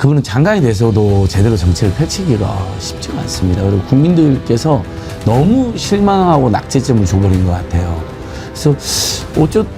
그분은 장관이 돼서도 제대로 정책을 펼치기가 쉽지가 않습니다. 그리고 국민들께서 너무 실망하고 낙제점을 줘버린 것 같아요. 그래서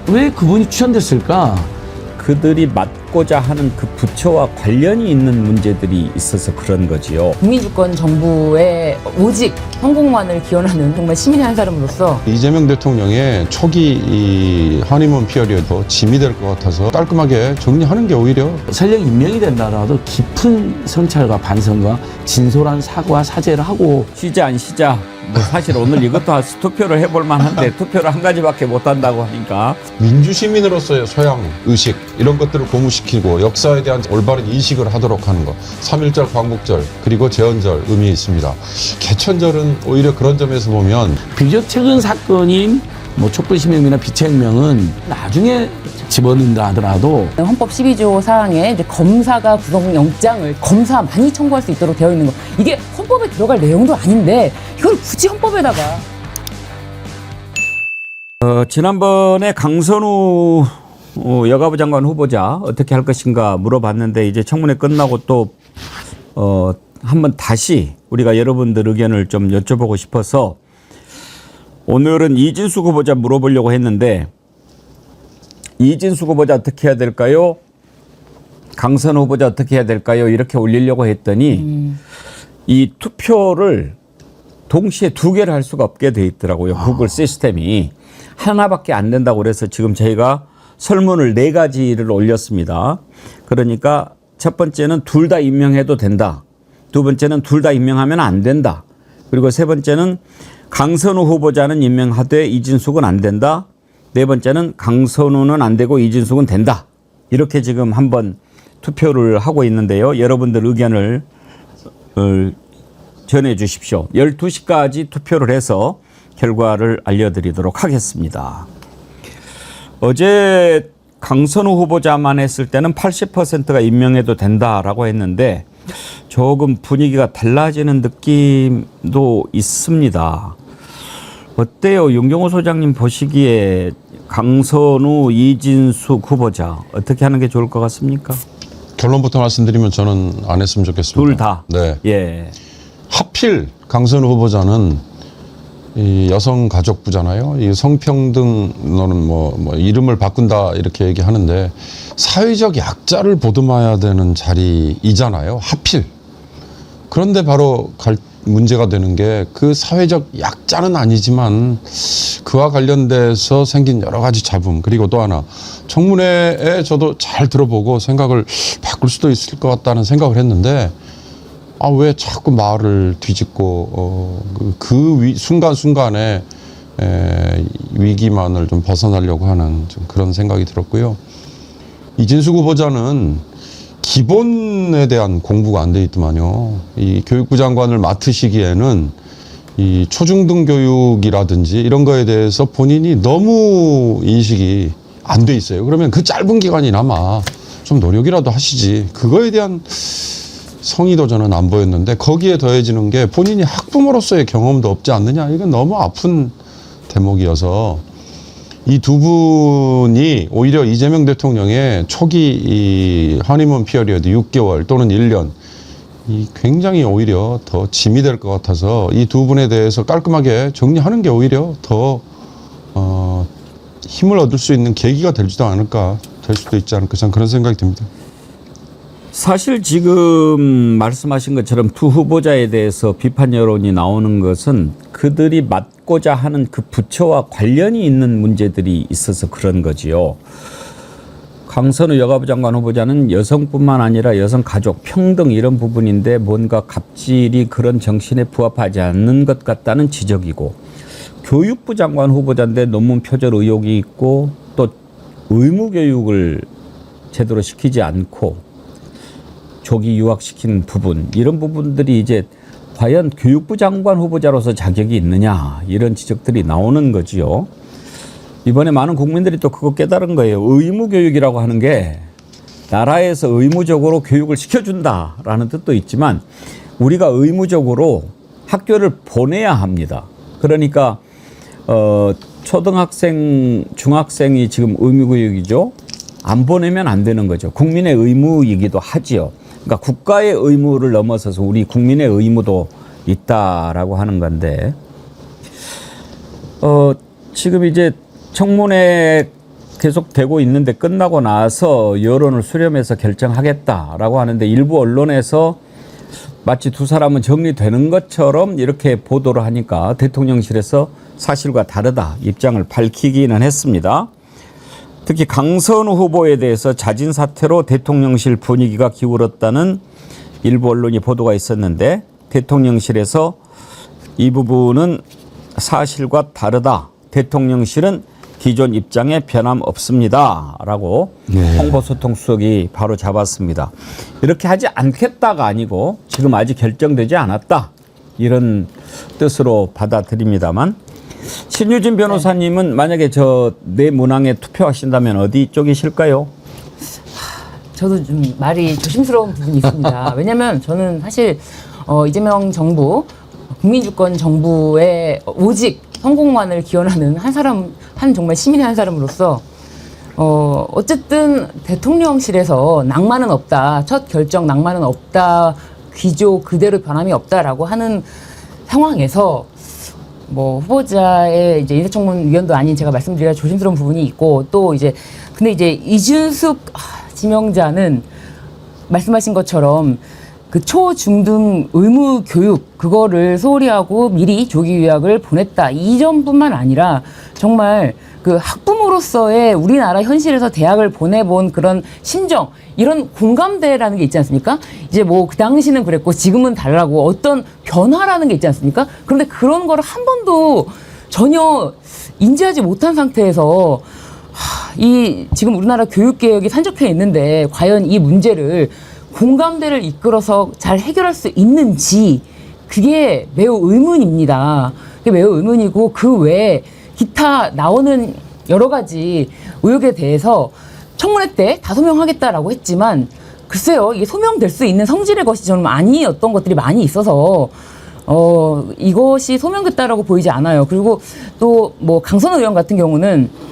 왜 그분이 추천됐을까? 그들이 맡고자 하는 그 부처와 관련이 있는 문제들이 있어서 그런 거지요. 국민주권 정부의 오직 성공만을 기원하는 정말 시민의 한 사람으로서 이재명 대통령의 초기 이 허니문 피어리어도 짐이 될 것 같아서 깔끔하게 정리하는 게 오히려 설령 임명이 된다라도 깊은 성찰과 반성과 진솔한 사과 사죄를 하고 쉬자 안 쉬자. 뭐 사실 오늘 이것도 투표를 해볼 만한데 투표를 한 가지밖에 못 한다고 하니까 민주시민으로서의 소양, 의식 이런 것들을 고무시키고 역사에 대한 올바른 인식을 하도록 하는 것. 3.1절 광복절 그리고 제헌절 의미 있습니다. 개천절은 오히려 그런 점에서 보면 비교적 최근 사건인 뭐 촛불시민이나 비체혁명은 나중에 집어넣는다 하더라도 헌법 12조 사항에 이제 검사가 구속영장을 검사 많이 청구할 수 있도록 되어 있는 거, 이게 헌법에 들어갈 내용도 아닌데 이걸 굳이 헌법에다가. 지난번에 강선우 여가부 장관 후보자 어떻게 할 것인가 물어봤는데 이제 청문회 끝나고 또 한번 다시 우리가 여러분들 의견을 좀 여쭤보고 싶어서 오늘은 이진숙 후보자 물어보려고 했는데 이진숙 후보자 어떻게 해야 될까요? 강선우 후보자 어떻게 해야 될까요? 이렇게 올리려고 했더니 이 투표를 동시에 두 개를 할 수가 없게 돼 있더라고요. 구글 시스템이. 하나밖에 안 된다고 그래서 지금 저희가 설문을 4가지를 올렸습니다. 그러니까 첫 번째는 둘 다 임명해도 된다. 두 번째는 둘 다 임명하면 안 된다. 그리고 세 번째는 강선우 후보자는 임명하되 이진숙은 안 된다. 네 번째는 강선우는 안 되고 이진숙은 된다. 이렇게 지금 한번 투표를 하고 있는데요. 여러분들 의견을 전해 주십시오. 12시까지 투표를 해서 결과를 알려드리도록 하겠습니다. 어제 강선우 후보자만 했을 때는 80%가 임명해도 된다라고 했는데 조금 분위기가 달라지는 느낌도 있습니다. 어때요? 윤경호 소장님 보시기에 강선우, 이진숙 후보자 어떻게 하는 게 좋을 것 같습니까? 결론부터 말씀드리면 저는 안 했으면 좋겠습니다. 둘 다. 네. 예. 하필 강선우 후보자는 이 여성가족부잖아요. 이 성평등론은 뭐 이름을 바꾼다 이렇게 얘기하는데 사회적 약자를 보듬어야 되는 자리이잖아요. 하필. 그런데 바로 문제가 되는 게 그 사회적 약자는 아니지만 그와 관련돼서 생긴 여러 가지 잡음, 그리고 또 하나 청문회에 저도 잘 들어보고 생각을 바꿀 수도 있을 것 같다는 생각을 했는데 왜 자꾸 말을 뒤집고 순간순간에 위기만을 좀 벗어나려고 하는 좀 그런 생각이 들었고요. 이진숙 후보자는 기본에 대한 공부가 안 돼 있더만요. 이 교육부 장관을 맡으시기에는 이 초중등 교육이라든지 이런 거에 대해서 본인이 너무 인식이 안 돼 있어요. 그러면 그 짧은 기간이나마 좀 노력이라도 하시지. 그거에 대한 성의도 저는 안 보였는데 거기에 더해지는 게 본인이 학부모로서의 경험도 없지 않느냐. 이건 너무 아픈 대목이어서 이 두 분이 오히려 이재명 대통령의 초기 이 허니문 피어리어드 6개월 또는 1년 이 굉장히 오히려 더 짐이 될 것 같아서 이 두 분에 대해서 깔끔하게 정리하는 게 오히려 더 힘을 얻을 수 있는 계기가 되지도 않을까, 될 수도 있지 않을까, 저는 그런 생각이 듭니다. 사실 지금 말씀하신 것처럼 두 후보자에 대해서 비판 여론이 나오는 것은 그들이 맡고자 하는 그 부처와 관련이 있는 문제들이 있어서 그런 거지요. 강선우 여가부 장관 후보자는 여성뿐만 아니라 여성 가족 평등 이런 부분인데 뭔가 갑질이 그런 정신에 부합하지 않는 것 같다는 지적이고, 교육부 장관 후보자인데 논문 표절 의혹이 있고 또 의무교육을 제대로 시키지 않고 조기 유학시키는 부분, 이런 부분들이 이제 과연 교육부 장관 후보자로서 자격이 있느냐, 이런 지적들이 나오는 거지요. 이번에 많은 국민들이 또 그거 깨달은 거예요. 의무교육이라고 하는 게 나라에서 의무적으로 교육을 시켜준다라는 뜻도 있지만 우리가 의무적으로 학교를 보내야 합니다. 그러니까 초등학생, 중학생이 지금 의무교육이죠. 안 보내면 안 되는 거죠. 국민의 의무이기도 하지요. 그러니까 국가의 의무를 넘어서서 우리 국민의 의무도 있다라고 하는 건데, 지금 이제 청문회 계속되고 있는데 끝나고 나서 여론을 수렴해서 결정하겠다라고 하는데, 일부 언론에서 마치 두 사람은 정리되는 것처럼 이렇게 보도를 하니까 대통령실에서 사실과 다르다 입장을 밝히기는 했습니다. 특히 강선우 후보에 대해서 자진 사퇴로 대통령실 분위기가 기울었다는 일부 언론이 보도가 있었는데, 대통령실에서 이 부분은 사실과 다르다. 대통령실은 기존 입장에 변함 없습니다. 라고 홍보소통수석이 바로 잡았습니다. 이렇게 하지 않겠다가 아니고 지금 아직 결정되지 않았다. 이런 뜻으로 받아들입니다만, 신유진 변호사님은 만약에 저 내 문항에 투표하신다면 어디 쪽이실까요? 저도 좀 말이 조심스러운 부분이 있습니다. 왜냐하면 저는 사실 이재명 정부, 국민주권 정부의 오직 성공만을 기원하는 한 정말 시민의 한 사람으로서 어쨌든 대통령실에서 낭만은 없다, 첫 결정 낭만은 없다, 기조 그대로 변함이 없다라고 하는 상황에서 뭐 후보자의 이제 인사청문 위원도 아닌 제가 말씀드려야 조심스러운 부분이 있고, 또 이제 근데 이제 이준숙 지명자는 말씀하신 것처럼 그 초, 중 등 의무 교육 그거를 소홀히 하고 미리 조기 유학을 보냈다. 이 점뿐만 아니라 정말 그 학부모로서의 우리나라 현실에서 대학을 보내본 그런 심정, 이런 공감대라는 게 있지 않습니까? 이제 뭐 그 당시는 그랬고 지금은 달라고 어떤 변화라는 게 있지 않습니까? 그런데 그런 거를 한 번도 전혀 인지하지 못한 상태에서 이 지금 우리나라 교육개혁이 산적해 있는데 과연 이 문제를 공감대를 이끌어서 잘 해결할 수 있는지, 그게 매우 의문입니다. 그게 매우 의문이고, 그 외에 기타 나오는 여러 가지 의혹에 대해서 청문회 때 다 소명하겠다라고 했지만, 글쎄요, 이게 소명될 수 있는 성질의 것이 저는 아니었던 것들이 많이 있어서 이것이 소명됐다라고 보이지 않아요. 그리고 또 뭐 강선우 의원 같은 경우는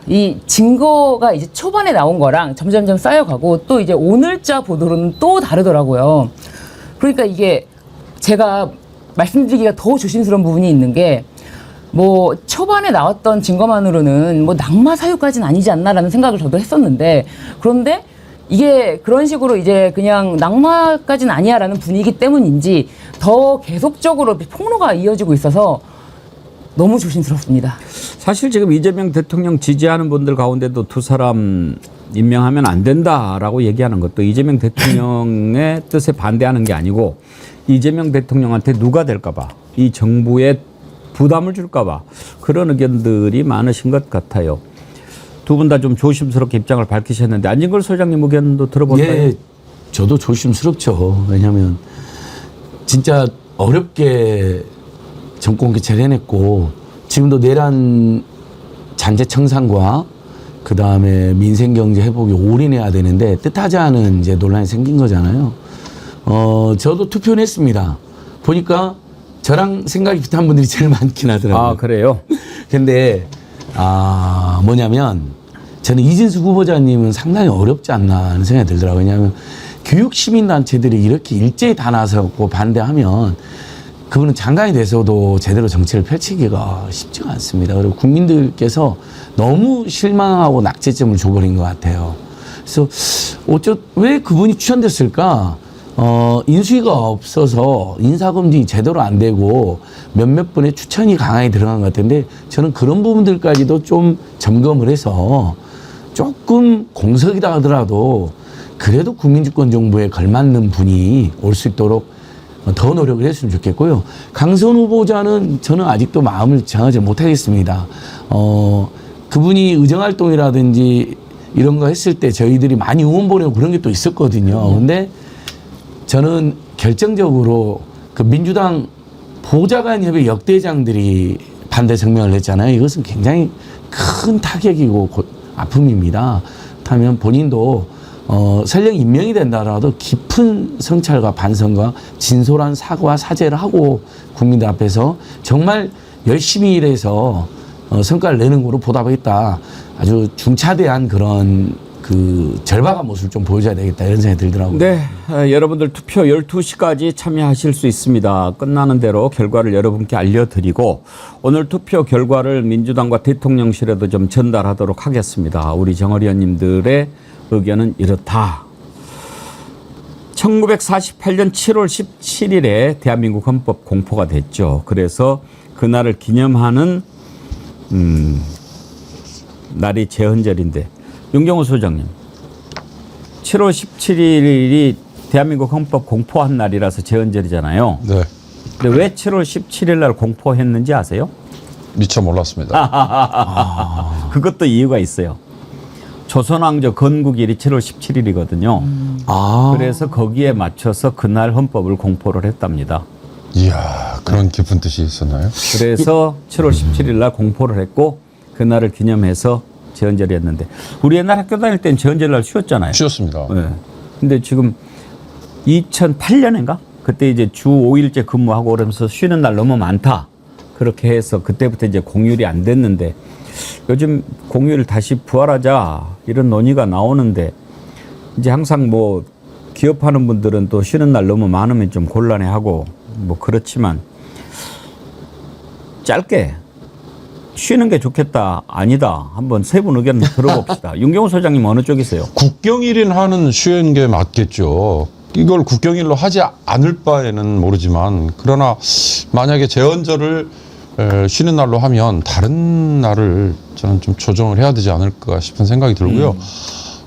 이 증거가 이제 초반에 나온 거랑 점점점 쌓여가고, 또 이제 오늘자 보도로는 또 다르더라고요. 그러니까 이게 제가 말씀드리기가 더 조심스러운 부분이 있는 게, 뭐 초반에 나왔던 증거만으로는 뭐 낙마 사유까지는 아니지 않나라는 생각을 저도 했었는데, 그런데 이게 그런 식으로 이제 그냥 낙마까지는 아니야라는 분위기 때문인지 더 계속적으로 폭로가 이어지고 있어서 너무 조심스럽습니다. 사실 지금 이재명 대통령 지지하는 분들 가운데도 두 사람 임명하면 안 된다라고 얘기하는 것도 이재명 대통령의 뜻에 반대하는 게 아니고, 이재명 대통령한테 누가 될까 봐, 이 정부에 부담을 줄까 봐 그런 의견들이 많으신 것 같아요. 두 분 다 좀 조심스럽게 입장을 밝히셨는데, 안진걸 소장님 의견도 들어볼까요? 예, 저도 조심스럽죠. 왜냐하면 진짜 어렵게 정권 교체를 해냈고, 지금도 내란 잔재 청산과 그 다음에 민생 경제 회복에 올인해야 되는데 뜻하지 않은 이제 논란이 생긴 거잖아요. 저도 투표는 했습니다. 보니까 저랑 생각이 비슷한 분들이 제일 많긴 하더라고요. 아, 그래요? 근데 뭐냐면 저는 이진숙 후보자님은 상당히 어렵지 않나 하는 생각이 들더라고요. 왜냐하면 교육시민단체들이 이렇게 일제히 다 나서고 반대하면 그분은 장관이 돼서도 제대로 정치를 펼치기가 쉽지가 않습니다. 그리고 국민들께서 너무 실망하고 낙제점을 줘버린 것 같아요. 그래서 왜 그분이 추천됐을까? 인수위가 없어서 인사검증이 제대로 안 되고 몇몇 분의 추천이 강하게 들어간 것 같은데, 저는 그런 부분들까지도 좀 점검을 해서 조금 공석이다 하더라도 그래도 국민주권 정부에 걸맞는 분이 올 수 있도록 더 노력을 했으면 좋겠고요. 강선 후보자는 저는 아직도 마음을 정하지 못하겠습니다. 그분이 의정활동이라든지 이런 거 했을 때 저희들이 많이 응원 보내고 그런 게 또 있었거든요. 근데 저는 결정적으로 그 민주당 보좌관협의 역대장들이 반대 성명을 냈잖아요. 이것은 굉장히 큰 타격이고 아픔입니다. 그렇다면 본인도 설령 임명이 된다라도 깊은 성찰과 반성과 진솔한 사과와 사죄를 하고 국민들 앞에서 정말 열심히 일해서 성과를 내는 거로 보답하겠다. 아주 중차대한 그런 그 절박한 모습을 좀 보여줘야 되겠다 이런 생각이 들더라고요. 네, 여러분들 투표 12시까지 참여하실 수 있습니다. 끝나는 대로 결과를 여러분께 알려드리고 오늘 투표 결과를 민주당과 대통령실에도 좀 전달하도록 하겠습니다. 우리 정월 의원님들의 의견은 이렇다. 1948년 7월 17일에 대한민국 헌법 공포가 됐죠. 그래서 그날을 기념하는 날이 제헌절인데 윤경호 소장님 7월 17일이 대한민국 헌법 공포한 날이라서 제헌절이잖아요. 네. 근데 왜 7월 17일 날 공포했는지 아세요? 미처 몰랐습니다. 그것도 이유가 있어요. 조선왕조 건국일이 7월 17일이거든요. 아, 그래서 거기에 맞춰서 그날 헌법을 공포를 했답니다. 이야, 그런 깊은 뜻이 있었나요? 그래서 7월 17일 날 공포를 했고 그날을 기념해서 제헌절이었는데 우리 옛날 학교 다닐 땐 제헌절 날 쉬었잖아요. 쉬었습니다. 네. 근데 지금 2008년인가? 그때 이제 주 5일째 근무하고 그러면서 쉬는 날 너무 많다. 그렇게 해서 그때부터 이제 공휴일이 안 됐는데 요즘 공휴일 다시 부활하자 이런 논의가 나오는데 이제 항상 뭐 기업하는 분들은 또 쉬는 날 너무 많으면 좀 곤란해하고 뭐 그렇지만 짧게 쉬는 게 좋겠다 아니다 한번 세 분 의견 들어봅시다. 윤경호 소장님 어느 쪽이세요? 국경일인 하는 쉬는 게 맞겠죠. 이걸 국경일로 하지 않을 바에는 모르지만 그러나 만약에 제헌절을 쉬는 날로 하면 다른 날을 저는 좀 조정을 해야 되지 않을까 싶은 생각이 들고요.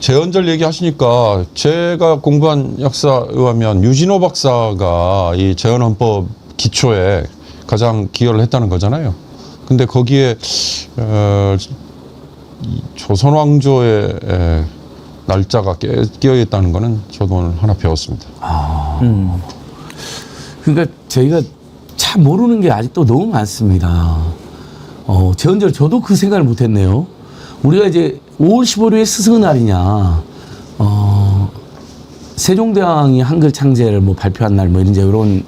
제헌절 얘기하시니까 제가 공부한 역사에 의하면 유진호 박사가 이 제헌헌법 기초에 가장 기여를 했다는 거잖아요. 근데 거기에 조선왕조의 날짜가 끼어 있다는 거는 저도 오늘 하나 배웠습니다. 그러니까 저희가 참 모르는 게 아직도 너무 많습니다. 제헌절 저도 그 생각을 못했네요. 우리가 이제 5월 15일에 스승날이냐, 세종대왕이 한글 창제를 뭐 발표한 날 뭐 이런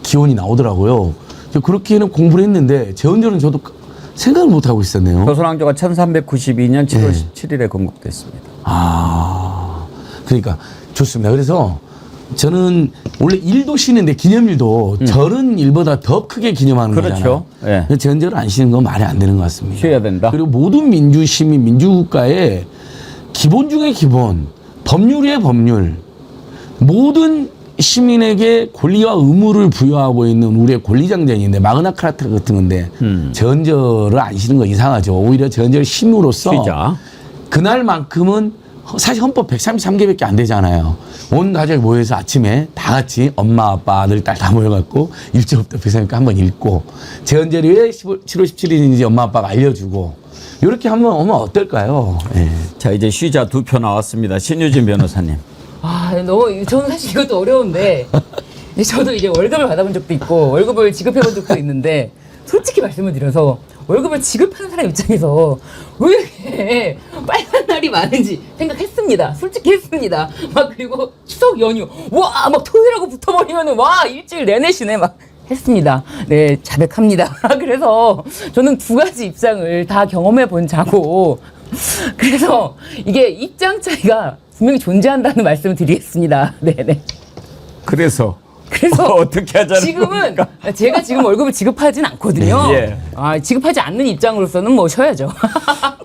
기원이 나오더라고요. 그렇게는 공부를 했는데 제헌절은 저도 생각을 못 하고 있었네요. 조선왕조가 1392년 7월 17일에 건국됐습니다. 아, 그러니까 좋습니다. 그래서 저는 원래 일도 쉬는데 기념일도 절은 일보다 더 크게 기념하는 그렇죠. 거잖아요. 예. 제헌절을 안 쉬는 건 말이 안 되는 것 같습니다. 쉬어야 된다. 그리고 모든 민주 시민 민주국가의 기본 중의 기본, 법률의 법률, 모든 시민에게 권리와 의무를 부여하고 있는 우리의 권리장전인데 마그나카타 같은 건데 제헌절을 안 쉬는 거 이상하죠. 오히려 제헌절을 쉼으로써 쉬자. 그날만큼은 사실 헌법 133개밖에 안 되잖아요. 온 가족이 모여서 아침에 다 같이 엄마, 아빠, 아들, 딸 다 모여갖고 1절부터 133개 한번 읽고 제헌절이 왜 7월 17일인지 엄마, 아빠가 알려주고 이렇게 한번 오면 어떨까요? 예. 자 이제 쉬자 두 표 나왔습니다. 신유진 변호사님. 아, 너무 저는 사실 이것도 어려운데 저도 이제 월급을 받아본 적도 있고 월급을 지급해본 적도 있는데 솔직히 말씀을 드려서 월급을 지급하는 사람 입장에서 왜 이렇게 빨간 날이 많은지 생각했습니다. 솔직히 했습니다. 막 그리고 추석 연휴 와 막 토요일하고 붙어버리면은 와 일주일 내내 쉬네 막 했습니다. 네, 자백합니다. 그래서 저는 두 가지 입장을 다 경험해 본 자고 그래서 이게 입장 차이가 분명히 존재한다는 말씀을 드리겠습니다. 네네. 그래서 어떻게 하자는 지금은 겁니까? 제가 지금 월급을 지급하진 않거든요. 예. 아, 지급하지 않는 입장으로서는 뭐 쉬어야죠.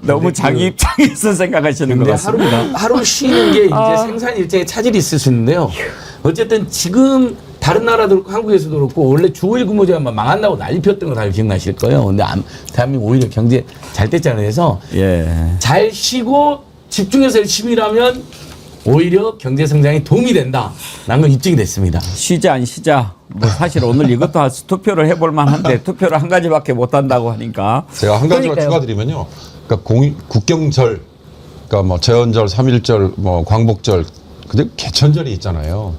너무 자기 입장에서 생각하시는 것 근데 같습니다. 하루 쉬는 게 이제 생산 일정에 차질이 있을 수 있는데요. 어쨌든 지금 다른 나라도 한국에서도 그렇고 원래 주 5일 근무제가 막 망한다고 난리 폈던 거 다들 기억나실 거예요. 근데 대한민국 오히려 경제 잘 됐잖아요. 그래서 예. 잘 쉬고 집중해서 열심히 일하면 오히려 경제 성장에 도움이 된다. 라는 건 입증이 됐습니다. 쉬자 안 쉬자. 뭐 사실 오늘 이것도 투표를 해볼 만한데 투표를 한 가지밖에 못 한다고 하니까. 제가 한 가지만 그러니까요. 추가드리면요. 그러니까 국경절, 그러니까 뭐 제헌절, 3.1절, 뭐 광복절, 근데 개천절이 있잖아요.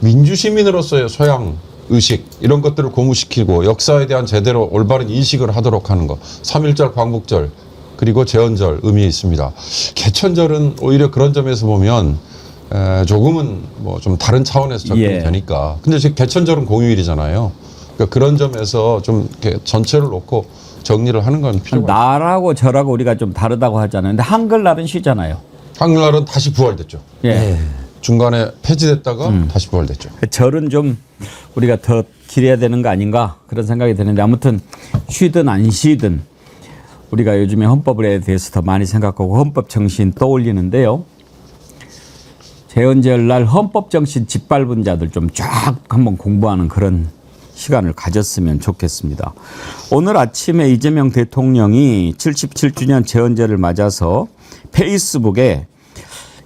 민주시민으로서의 소양, 의식 이런 것들을 고무시키고 역사에 대한 제대로 올바른 인식을 하도록 하는 거. 3.1절, 광복절 그리고 제헌절 의미 있습니다. 개천절은 오히려 그런 점에서 보면 조금은 뭐 좀 다른 차원에서 접근이 예. 되니까. 근데 지금 개천절은 공휴일이잖아요. 그러니까 그런 점에서 좀 이렇게 전체를 놓고 정리를 하는 건 필요가 있습니다. 나라고 저라고 우리가 좀 다르다고 하잖아요. 근데 한글날은 쉬잖아요. 한글날은 다시 부활됐죠. 예. 중간에 폐지됐다가 다시 부활됐죠. 절은 좀 우리가 더 기려야 되는 거 아닌가 그런 생각이 드는데 아무튼 쉬든 안 쉬든 우리가 요즘에 헌법에 대해서 더 많이 생각하고 헌법 정신 떠올리는데요. 재헌절날 헌법 정신 짓밟은 자들 좀 쫙 한번 공부하는 그런 시간을 가졌으면 좋겠습니다. 오늘 아침에 이재명 대통령이 77주년 재헌절을 맞아서 페이스북에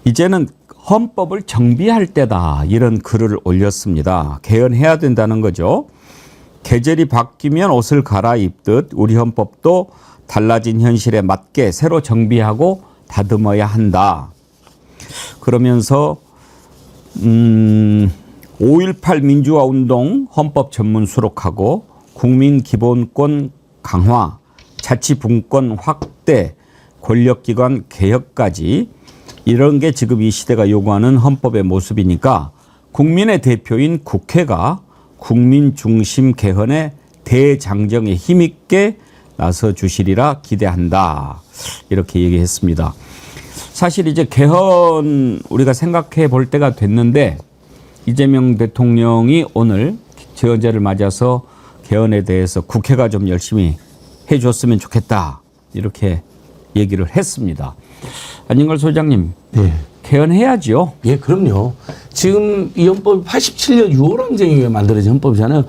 이제는 헌법을 정비할 때다 이런 글을 올렸습니다. 개헌해야 된다는 거죠. 계절이 바뀌면 옷을 갈아입듯 우리 헌법도 달라진 현실에 맞게 새로 정비하고 다듬어야 한다. 그러면서 5.18 민주화운동 헌법 전문 수록하고 국민기본권 강화, 자치분권 확대, 권력기관 개혁까지 이런 게 지금 이 시대가 요구하는 헌법의 모습이니까 국민의 대표인 국회가 국민 중심 개헌의 대장정에 힘있게 나서 주시리라 기대한다. 이렇게 얘기했습니다. 사실 이제 개헌 우리가 생각해 볼 때가 됐는데 이재명 대통령이 오늘 재헌절을 맞아서 개헌에 대해서 국회가 좀 열심히 해줬으면 좋겠다. 이렇게 얘기를 했습니다. 안진걸 소장님, 네. 개헌해야죠. 예, 그럼요. 지금 이 헌법이 87년 6월 항쟁에 만들어진 헌법이잖아요.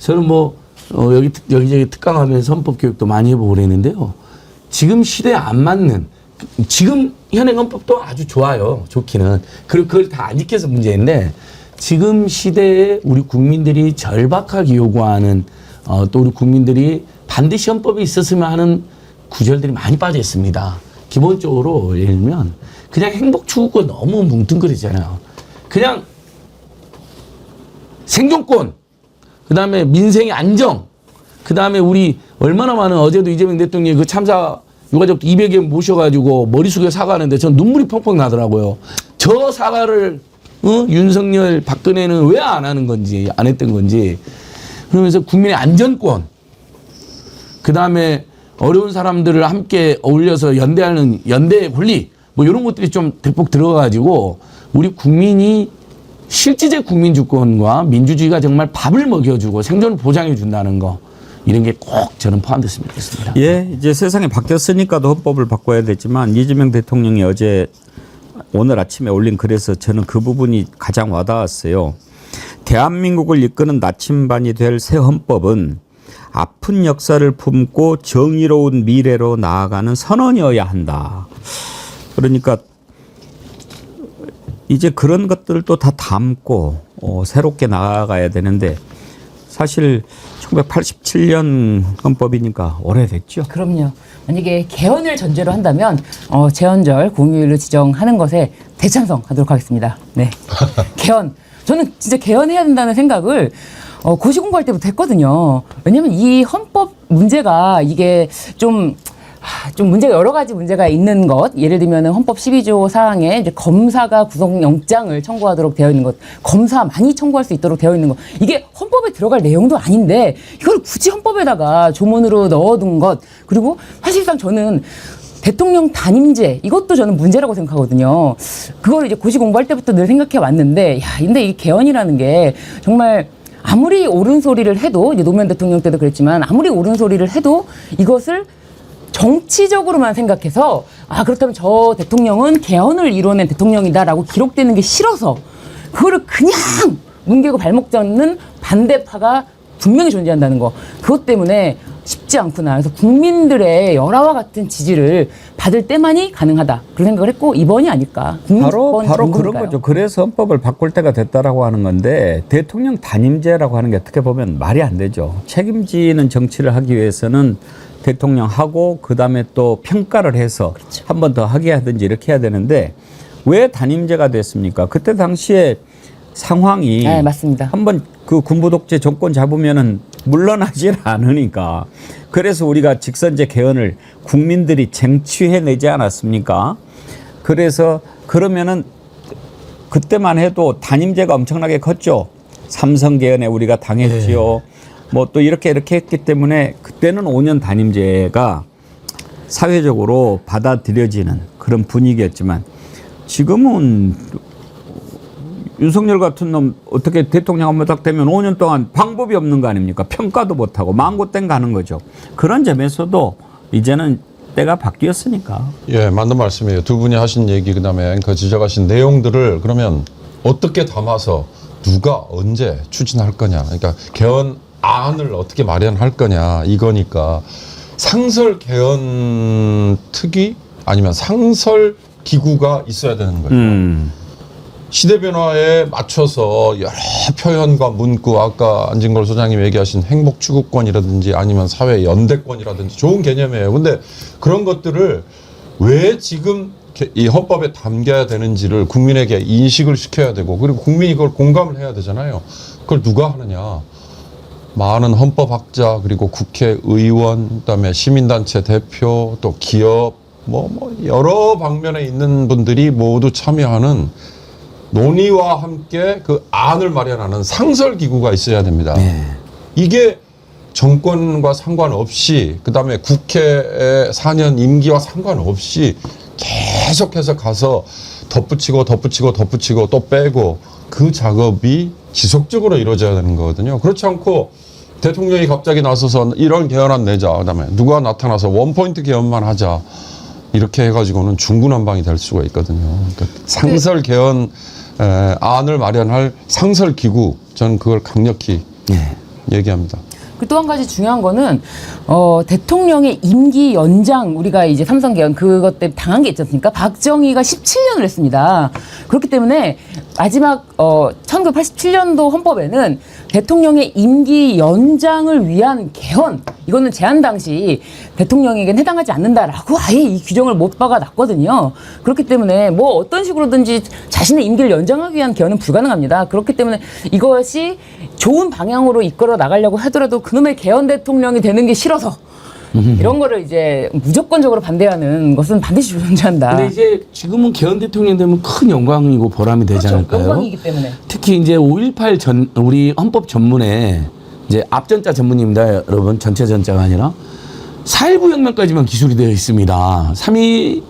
저는 뭐 여기저기 특강하면서 헌법 교육도 많이 해보고 그랬는데요. 지금 시대에 안 맞는 지금 현행 헌법도 아주 좋아요. 좋기는. 그리고 그걸 다 안 지켜서 문제인데 지금 시대에 우리 국민들이 절박하게 요구하는 또 우리 국민들이 반드시 헌법이 있었으면 하는 구절들이 많이 빠져 있습니다. 기본적으로 예를 들면 그냥 행복 추구가 너무 뭉뚱그리잖아요. 그냥 생존권, 그 다음에 민생의 안정, 그 다음에 우리 얼마나 많은 어제도 이재명 대통령이 그 참사 유가족 200여 모셔가지고 머리 숙여 사과하는데 전 눈물이 펑펑 나더라고요. 저 사과를 윤석열, 박근혜는 왜 안 하는 건지, 안 했던 건지. 그러면서 국민의 안전권, 그 다음에 어려운 사람들을 함께 어울려서 연대하는 연대의 권리, 뭐 이런 것들이 좀 대폭 들어가가지고 우리 국민이 실질적 국민주권과 민주주의가 정말 밥을 먹여주고 생존을 보장해 준다는 거, 이런 게 꼭 저는 포함됐으면 좋겠습니다. 예, 이제 세상이 바뀌었으니까도 헌법을 바꿔야 되지만 이재명 대통령이 오늘 아침에 올린 글에서 저는 그 부분이 가장 와닿았어요. 대한민국을 이끄는 나침반이 될 새 헌법은 아픈 역사를 품고 정의로운 미래로 나아가는 선언이어야 한다. 그러니까 이제 그런 것들도 다 담고 새롭게 나아가야 되는데 사실 1987년 헌법이니까 오래됐죠. 그럼요. 만약에 개헌을 전제로 한다면 재헌절 공휴일로 지정하는 것에 대찬성하도록 하겠습니다. 네. 개헌. 저는 진짜 개헌해야 된다는 생각을 고시 공부할 때부터 했거든요. 왜냐하면 이 헌법 문제가 이게 좀 문제가 여러 가지 문제가 있는 것, 예를 들면 헌법 12조 사항에 이제 검사가 구속영장을 청구하도록 되어 있는 것, 검사 많이 청구할 수 있도록 되어 있는 것, 이게 헌법에 들어갈 내용도 아닌데 이걸 굳이 헌법에다가 조문으로 넣어둔 것, 그리고 사실상 저는 대통령 단임제, 이것도 저는 문제라고 생각하거든요. 그걸 이제 고시 공부할 때부터 늘 생각해 왔는데, 근데 이 개헌이라는 게 정말 아무리 옳은 소리를 해도, 이제 노무현 대통령 때도 그랬지만 아무리 옳은 소리를 해도 이것을 정치적으로만 생각해서 그렇다면 저 대통령은 개헌을 이뤄낸 대통령이다라고 기록되는 게 싫어서 그거를 그냥 뭉개고 발목 잡는 반대파가 분명히 존재한다는 거, 그것 때문에 쉽지 않구나. 그래서 국민들의 열화와 같은 지지를 받을 때만이 가능하다, 그런 생각을 했고 이번이 아닐까. 바로 그런 거죠. 그래서 헌법을 바꿀 때가 됐다라고 하는 건데 대통령 단임제라고 하는 게 어떻게 보면 말이 안 되죠. 책임지는 정치를 하기 위해서는 대통령하고 그다음에 또 평가를 해서 그렇죠. 한 번 더 하게 하든지 이렇게 해야 되는데 왜 단임제가 됐습니까? 그때 당시에 상황이 네, 맞습니다. 한번 그 군부 독재 정권 잡으면은 물러나질 않으니까. 그래서 우리가 직선제 개헌을 국민들이 쟁취해내지 않았습니까? 그래서 그러면은 그때만 해도 단임제가 엄청나게 컸죠. 삼성 개헌에 우리가 당했지요. 뭐 또 이렇게 했기 때문에 그때는 5년 단임제가 사회적으로 받아들여지는 그런 분위기였지만 지금은 윤석열 같은 놈 어떻게 대통령 한번 딱 되면 5년 동안 방법이 없는 거 아닙니까? 평가도 못하고 망고땡 가는 거죠. 그런 점에서도 이제는 때가 바뀌었으니까. 예, 맞는 말씀이에요. 두 분이 하신 얘기 그다음에 그 지적하신 내용들을 그러면 어떻게 담아서 누가 언제 추진할 거냐. 그러니까 개헌안을 어떻게 마련할 거냐 이거니까 상설 개헌 특위 아니면 상설 기구가 있어야 되는 거예요. 시대 변화에 맞춰서 여러 표현과 문구, 아까 안진걸 소장님 얘기하신 행복 추구권이라든지 아니면 사회 연대권이라든지 좋은 개념이에요. 근데 그런 것들을 왜 지금 이 헌법에 담겨야 되는지를 국민에게 인식을 시켜야 되고, 그리고 국민이 그걸 공감을 해야 되잖아요. 그걸 누가 하느냐? 많은 헌법학자, 그리고 국회의원, 그다음에 시민단체 대표, 또 기업, 여러 방면에 있는 분들이 모두 참여하는 논의와 함께 그 안을 마련하는 상설기구가 있어야 됩니다. 네. 이게 정권과 상관없이, 그 다음에 국회 4년 임기와 상관없이 계속해서 가서 덧붙이고 또 빼고, 그 작업이 지속적으로 이루어져야 되는 거거든요. 그렇지 않고 대통령이 갑자기 나서서 이런 개헌안 내자, 그다음에 누가 나타나서 원포인트 개헌만 하자, 이렇게 해가지고는 중구난방이 될 수가 있거든요. 그러니까 상설 개헌 안을 마련할 상설 기구, 저는 그걸 강력히 얘기합니다. 그 또 한 가지 중요한 거는 대통령의 임기 연장, 우리가 이제 삼선 개헌 그것 때문에 당한 게 있지 않습니까? 박정희가 17년을 했습니다. 그렇기 때문에 마지막 1987년도 헌법에는 대통령의 임기 연장을 위한 개헌, 이거는 제안 당시 대통령에게는 해당하지 않는다라고 아예 이 규정을 못 박아놨거든요. 그렇기 때문에 뭐 어떤 식으로든지 자신의 임기를 연장하기 위한 개헌은 불가능합니다. 그렇기 때문에 이것이 좋은 방향으로 이끌어 나가려고 하더라도 그놈의 개헌 대통령이 되는 게 싫어서 이런 거를 이제 무조건적으로 반대하는 것은 반드시 존재한다. 근데 이제 지금은 개헌 대통령 되면 큰 영광이고 보람이 되지 그렇죠. 않을까요? 영광이기 때문에. 특히 이제 5.18 전, 우리 헌법 전문에 이제 앞전자 전문입니다, 여러분. 전체 전자가 아니라 4.19 혁명까지만 기술이 되어 있습니다. 3.2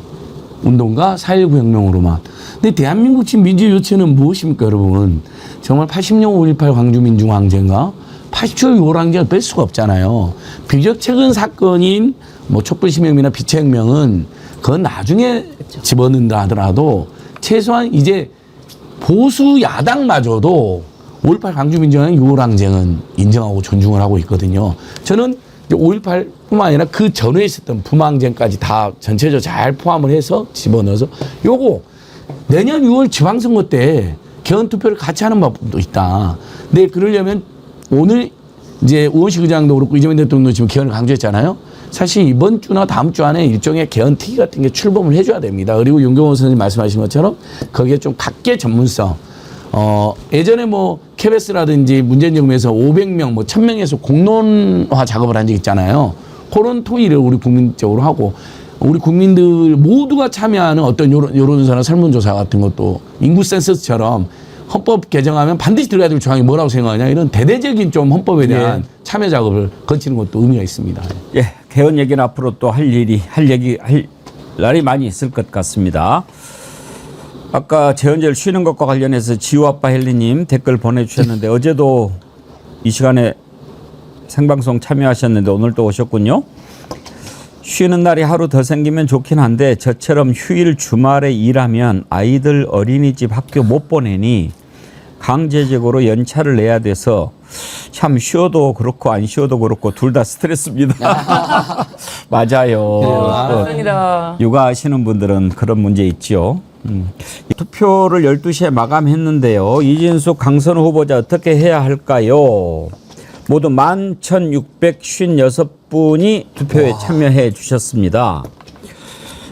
운동과 4.19 혁명으로만. 근데 대한민국 지금 민주 요체는 무엇입니까, 여러분? 정말 80년 5.18 광주민중항쟁과 80초 요랑제를 뺄 수가 없잖아요. 비교적 최근 사건인 뭐 촛불시민이나 비체혁명은 그건 나중에 집어넣는다 하더라도 최소한 이제 보수 야당마저도 5.18 광주민중항쟁 요랑쟁은 인정하고 존중을 하고 있거든요. 저는 5.18뿐만 아니라 그 전에 있었던 부망쟁까지 다 전체적으로 잘 포함을 해서 집어넣어서 요거 내년 6월 지방선거 때 개헌 투표를 같이 하는 방법도 있다. 근데 그러려면 오늘 이제 우원식 의장도 그렇고 이재명 대통령도 지금 개헌을 강조했잖아요. 사실 이번 주나 다음 주 안에 일종의 개헌 특위 같은 게 출범을 해줘야 됩니다. 그리고 윤경호 선생님 말씀하신 것처럼 거기에 좀 각계 전문성, 예전에 뭐 KBS라든지 문재인 정부에서 500명, 뭐 1000명에서 공론화 작업을 한 적 있잖아요. 그런 토의를 우리 국민적으로 하고 우리 국민들 모두가 참여하는 어떤 여론조사나 설문조사 같은 것도 인구 센서스처럼 헌법 개정하면 반드시 들어가야 될 조항이 뭐라고 생각하냐, 이런 대대적인 좀 헌법에 대한 참여 작업을 거치는 것도 의미가 있습니다. 예, 개헌 얘기는 앞으로 또 할 날이 많이 있을 것 같습니다. 아까 재헌절 쉬는 것과 관련해서 지우아빠 헬리님 댓글 보내주셨는데 어제도 이 시간에 생방송 참여하셨는데 오늘 또 오셨군요. 쉬는 날이 하루 더 생기면 좋긴 한데 저처럼 휴일 주말에 일하면 아이들 어린이집 학교 못 보내니 강제적으로 연차를 내야 돼서 참 쉬어도 그렇고 안 쉬어도 그렇고 둘 다 스트레스입니다. 맞아요. 맞습니다. 육아하시는 분들은 그런 문제 있죠. 투표를 12시에 마감했는데요. 이진숙 강선우 후보자 어떻게 해야 할까요? 모두 11,656분이 투표에 참여해 주셨습니다.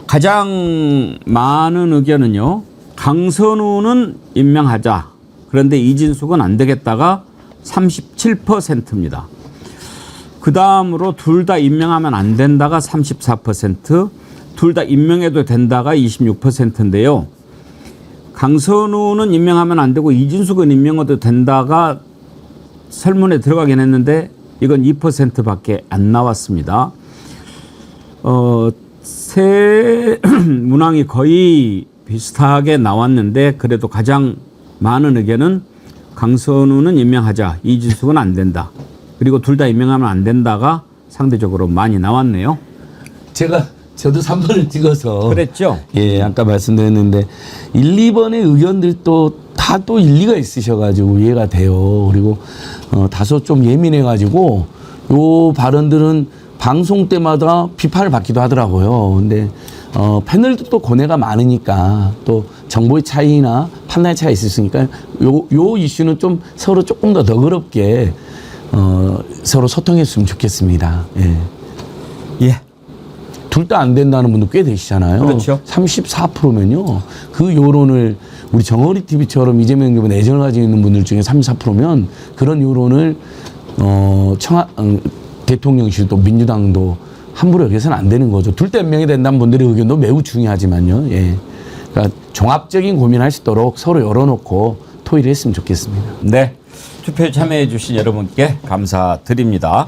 가장 많은 의견은요, 강선우는 임명하자. 그런데 이진숙은 안 되겠다가 37%입니다. 그 다음으로 둘 다 임명하면 안 된다가 34%, 둘 다 임명해도 된다가 26%인데요. 강선우는 임명하면 안 되고 이진숙은 임명해도 된다가 설문에 들어가긴 했는데 이건 2%밖에 안 나왔습니다. 새 문항이 거의 비슷하게 나왔는데 그래도 가장 많은 의견은 강선우는 임명하자, 이준석은 안 된다. 그리고 둘 다 임명하면 안 된다가 상대적으로 많이 나왔네요. 저도 3번을 찍어서 그랬죠? 예, 아까 말씀드렸는데 1, 2번의 의견들도 다 또 일리가 있으셔가지고 이해가 돼요. 그리고 다소 좀 예민해가지고 요 발언들은 방송 때마다 비판을 받기도 하더라고요. 근데 패널도 또 고뇌가 많으니까 또 정보의 차이나 판단의 차이가 있으니까 요 이슈는 좀 서로 조금 더 너그럽게 서로 소통했으면 좋겠습니다. 예. 예. 둘 다 안 된다는 분도 꽤 되시잖아요. 그렇죠. 34%면요. 그 여론을 우리 정어리 TV처럼 이재명 후보에 애정을 가지고 있는 분들 중에 34%면 그런 여론을 대통령실도 민주당도 함부로 여기서는 안 되는 거죠. 둘 다 임명이 된다는 분들의 의견도 매우 중요하지만요. 예. 그러니까 종합적인 고민할 수 있도록 서로 열어놓고 토의를 했으면 좋겠습니다. 네. 투표에 참여해 주신 여러분께 감사드립니다.